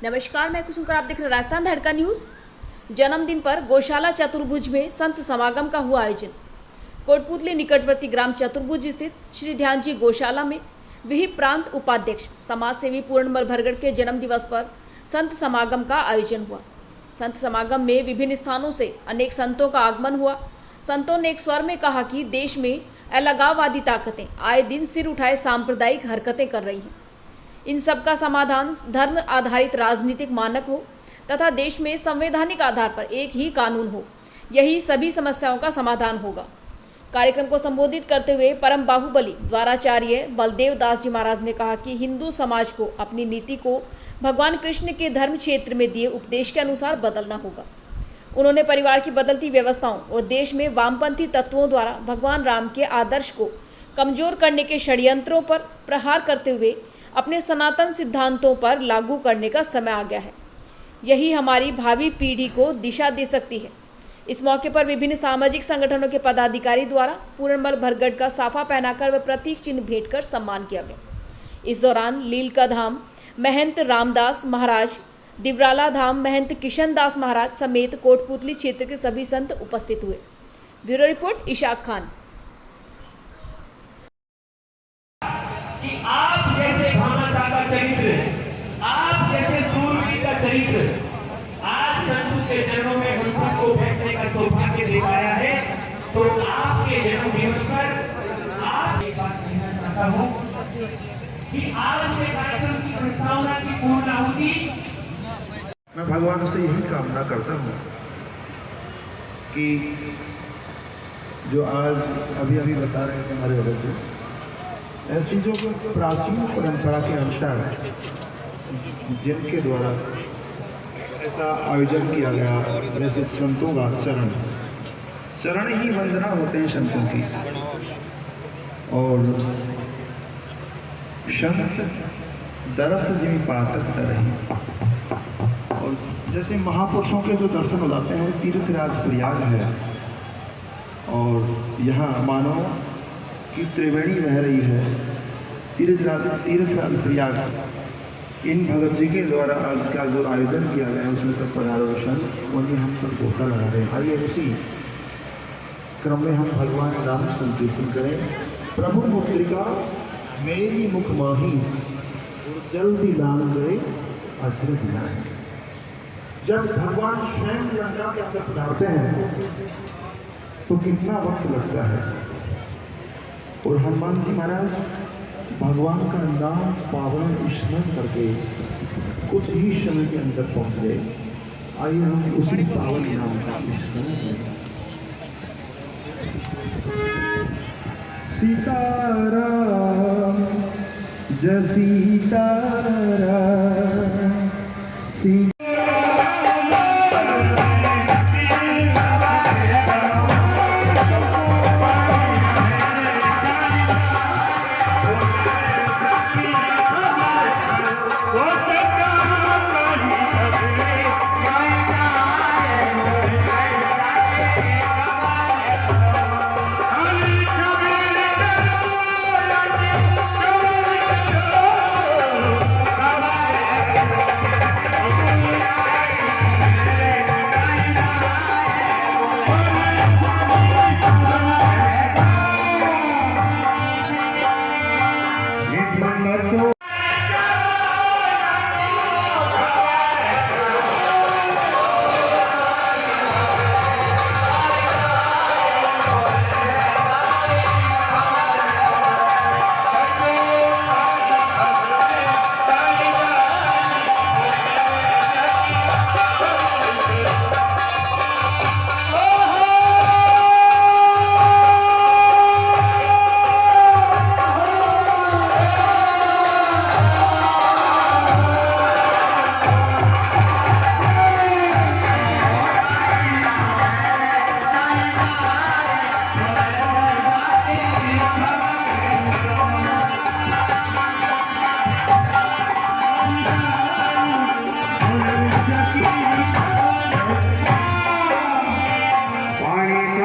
नमस्कार, मैं कुसुम कर आप देख रहे हैं राजस्थान धड़का न्यूज। जन्मदिन पर गौशाला चतुर्भुज में संत समागम का हुआ आयोजन। कोटपुतली निकटवर्ती ग्राम चतुर्भुज स्थित श्री ध्यान जी गौशाला में विहिप प्रांत उपाध्यक्ष समाज सेवी पूर्णमल भरगड़ के जन्म दिवस पर संत समागम का आयोजन हुआ। संत समागम में विभिन्न स्थानों से अनेक संतों का आगमन हुआ। संतों ने एक स्वर में कहा कि देश में अलगाववादी ताकतें आए दिन सिर उठाए सांप्रदायिक हरकतें कर रही हैं। इन सब का समाधान धर्म आधारित राजनीतिक मानक हो तथा देश में संवैधानिक आधार पर एक ही कानून हो, यही सभी समस्याओं का समाधान होगा। कार्यक्रम को संबोधित करते हुए परम बाहुबली द्वाराचार्य बलदेव दास जी महाराज ने कहा कि हिंदू समाज को अपनी नीति को भगवान कृष्ण के धर्म क्षेत्र में दिए उपदेश के अनुसार बदलना होगा। उन्होंने परिवार की बदलती व्यवस्थाओं और देश में वामपंथी तत्वों द्वारा भगवान राम के आदर्श को कमजोर करने के षड्यंत्रों पर प्रहार करते हुए अपने सनातन सिद्धांतों पर लागू करने का समय आ गया है। यही हमारी भावी पीढ़ी को दिशा दे सकती है। इस मौके पर विभिन्न सामाजिक संगठनों के पदाधिकारी द्वारा पूर्णमल भरगड़ का साफा पहनाकर व प्रतीक चिन्ह भेंट कर सम्मान किया गया। इस दौरान लीलका धाम महंत रामदास महाराज, दिवराला धाम महंत किशन दास महाराज समेत कोटपुतली क्षेत्र के सभी संत उपस्थित हुए। Bureau report Ishaq Khan. आप जैसे भामाशाह का चरित्र, आप जैसे सूरवीर का चरित्र आज संतों के चरणों में हम सबको बैठने का सौभाग्य दिखाया है। तो आपके जन्म दिवस पर आप एक बात कहना चाहता हूँ कि आज के कार्यक्रम की प्रस्तावना की पूर्णाहुति मैं भगवान से यही कामना करता हूँ कि जो आज अभी अभी बता रहे थे हमारे वजह ऐसी जो प्राचीन परंपरा के अनुसार जिनके द्वारा ऐसा आयोजन किया गया, जैसे संतों का चरण ही वंदना होते हैं संतों की। और संत दरस जिन पातक तरही, और जैसे महापुरुषों के जो दर्शन हो जाते हैं वो तीर्थराज प्रयाग है। और यहाँ मानो कि त्रिवेणी बह रही है, तीर्थराज प्रयाग। इन भगत जी के द्वारा आज का जो आयोजन किया गया है उसमें सब पदारोशन उनमें हम सब गोता लगा रहे हैं। आइए उसी क्रम में हम भगवान नाम संकीर्तन करें। प्रभु मुद्रिका मेरी मुख माही और जल्दी लाल गए अशरथ लाए। जब भगवान स्वयं लंका के अंदर पधारते हैं तो कितना वक्त लगता है, और हनुमान जी महाराज भगवान का नाम पावन स्मरण करके कुछ ही समय के अंदर पहुंच गए। आइए हम उसी पावन नाम का स्मरण करें। सीताराम जय सीताराम सी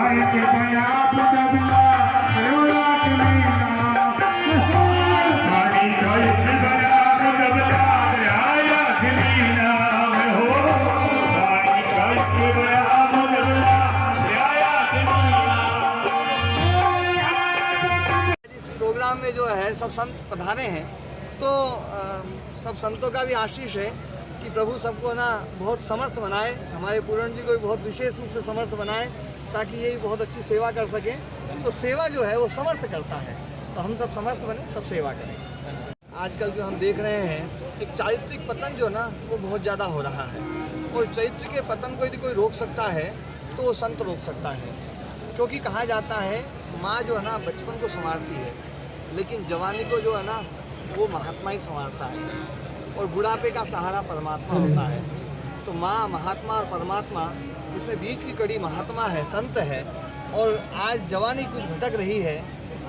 आए के बया बुदबला रोला कमीना पानी गए के बया बुदबला आया कमीना हो पानी गए के बया बुदबला आया कमीना। इस प्रोग्राम में जो है सब संत पधारे हैं, तो सब संतों का भी आशीष है कि प्रभु सबको ना बहुत समर्थ बनाए, हमारे पूरण जी को भी बहुत विशेष रूप से समर्थ बनाए, ताकि ये बहुत अच्छी सेवा कर सकें। तो सेवा जो है वो समर्थ करता है, तो हम सब समर्थ बने, सब सेवा करें। आजकल जो हम देख रहे हैं एक चारित्रिक पतन जो ना वो बहुत ज़्यादा हो रहा है, और चरित्र के पतन को यदि कोई रोक सकता है तो वो संत रोक सकता है। क्योंकि कहा जाता है माँ जो है ना बचपन को संवारती है, लेकिन जवानी को जो है ना वो महात्मा ही संवारता है, और बुढ़ापे का सहारा परमात्मा होता है। तो माँ, महात्मा और परमात्मा, इसमें बीच की कड़ी महात्मा है, संत है। और आज जवानी कुछ भटक रही है,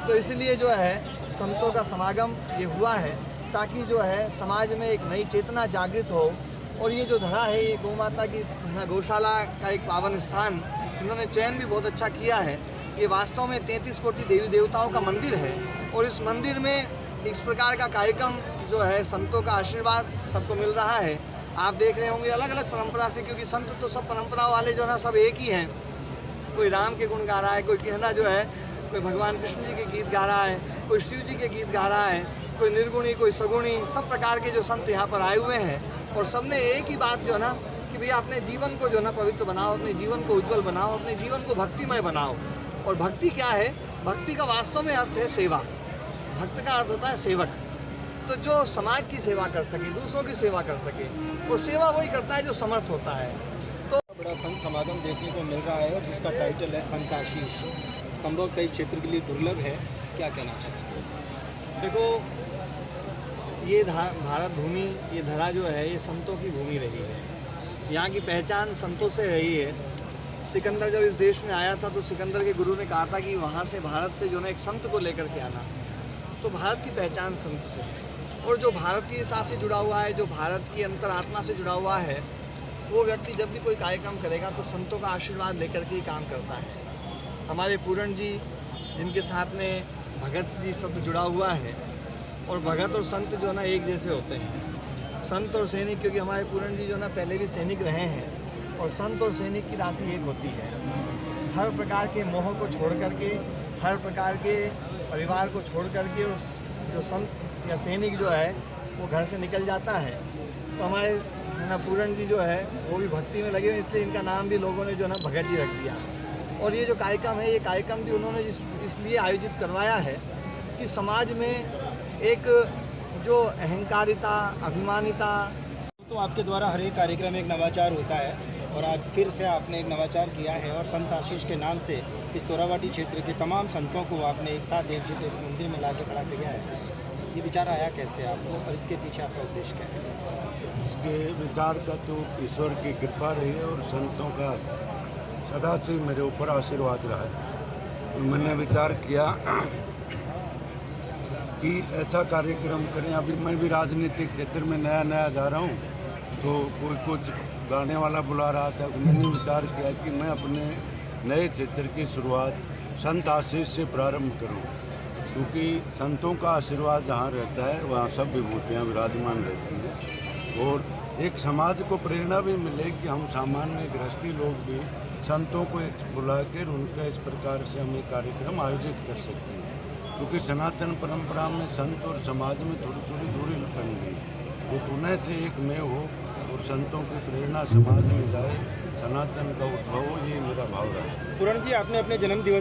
तो इसलिए जो है संतों का समागम ये हुआ है, ताकि जो है समाज में एक नई चेतना जागृत हो। और ये जो धरा है, ये गौ माता की गौशाला का एक पावन स्थान इन्होंने चयन भी बहुत अच्छा किया है। ये वास्तव में 33 कोटि देवी देवताओं का मंदिर है, और इस मंदिर में इस प्रकार का कार्यक्रम जो है संतों का आशीर्वाद सबको मिल रहा है। आप देख रहे होंगे अलग अलग परंपरा से, क्योंकि संत तो सब परंपरा वाले जो है ना सब एक ही हैं। कोई राम के गुण गा रहा है, कोई कहना जो है कोई भगवान कृष्ण जी के गीत गा रहा है, कोई शिव जी के गीत गा रहा है, कोई निर्गुणी, कोई सगुणी, सब प्रकार के जो संत यहाँ पर आए हुए हैं। और सबने एक ही बात जो है ना कि भैया अपने जीवन को जो है ना पवित्र बनाओ, अपने जीवन को उज्जवल बनाओ, अपने जीवन को भक्तिमय बनाओ। और भक्ति क्या है? भक्ति का वास्तव में अर्थ है सेवा। भक्त का अर्थ होता है सेवक। तो जो समाज की सेवा कर सके, दूसरों की सेवा कर सके, और सेवा वही करता है जो समर्थ होता है। तो बड़ा संत समागम देखने को मिल रहा है, और जिसका टाइटल है संत आशीष। संभवतः इस क्षेत्र के लिए दुर्लभ है, क्या कहना चाहते हैं? देखो, ये भारत भूमि, ये धरा जो है ये संतों की भूमि रही है। यहाँ की पहचान संतों से रही है। सिकंदर जब इस देश में आया था तो सिकंदर के गुरु ने कहा था कि वहाँ से, भारत से जो है एक संत को लेकर के आना। तो भारत की पहचान संत से है, और जो भारतीयता से जुड़ा हुआ है, जो भारत की अंतरात्मा से जुड़ा हुआ है, वो व्यक्ति जब भी कोई कार्यक्रम करेगा तो संतों का आशीर्वाद लेकर के ही काम करता है। हमारे पूरण जी, जिनके साथ में भगत जी शब्द जुड़ा हुआ है, और भगत और संत जो है ना एक जैसे होते हैं। संत और सैनिक, क्योंकि हमारे पूरण जी जो है ना पहले भी सैनिक रहे हैं, और संत और सैनिक की राशि एक होती है। हर प्रकार के मोह को छोड़ करके, हर प्रकार के परिवार को छोड़ करके उस जो संत या सैनिक जो है वो घर से निकल जाता है। तो हमारे ना पूरण जी जो है वो भी भक्ति में लगे हुए, इसलिए इनका नाम भी लोगों ने जो ना भगत जी रख दिया। और ये जो कार्यक्रम है, ये कार्यक्रम भी उन्होंने इसलिए आयोजित करवाया है कि समाज में एक जो अहंकारिता, अभिमानिता। तो आपके द्वारा हर एक कार्यक्रम एक नवाचार होता है, और आज फिर से आपने एक नवाचार किया है, और संत आशीष के नाम से इस तोरावाटी क्षेत्र के तमाम संतों को आपने एक साथ एकजुट एक मंदिर में ला के खड़ा किया है। ये विचार आया कैसे आपको, और इसके पीछे आपका उद्देश्य क्या है? इसके विचार का तो ईश्वर की कृपा रही है, और संतों का सदा से मेरे ऊपर आशीर्वाद रहा है। तो मैंने विचार किया कि ऐसा कार्यक्रम करें। अभी मैं भी राजनीतिक क्षेत्र में नया जा रहा हूँ, तो कोई कुछ गाने वाला बुला रहा था, तो मैंने विचार किया कि मैं अपने नए क्षेत्र की शुरुआत संत आशीष से प्रारंभ करूं, क्योंकि संतों का आशीर्वाद जहाँ रहता है वहाँ सब विभूतियाँ विराजमान रहती हैं, और एक समाज को प्रेरणा भी मिले कि हम सामान्य गृहस्थी लोग भी संतों को बुलाकर उनका इस प्रकार से हम एक कार्यक्रम आयोजित कर सकते हैं। क्योंकि सनातन परंपरा में संत और समाज में थोड़ी थोड़ी दूरी बन गई, वो पुनः से एक में हो, और संतों की प्रेरणा समाज में जाए, सनातन का उद्भव हो, ये मेरा भाव रहा है। पूरण जी, आपने अपने जन्म दिवस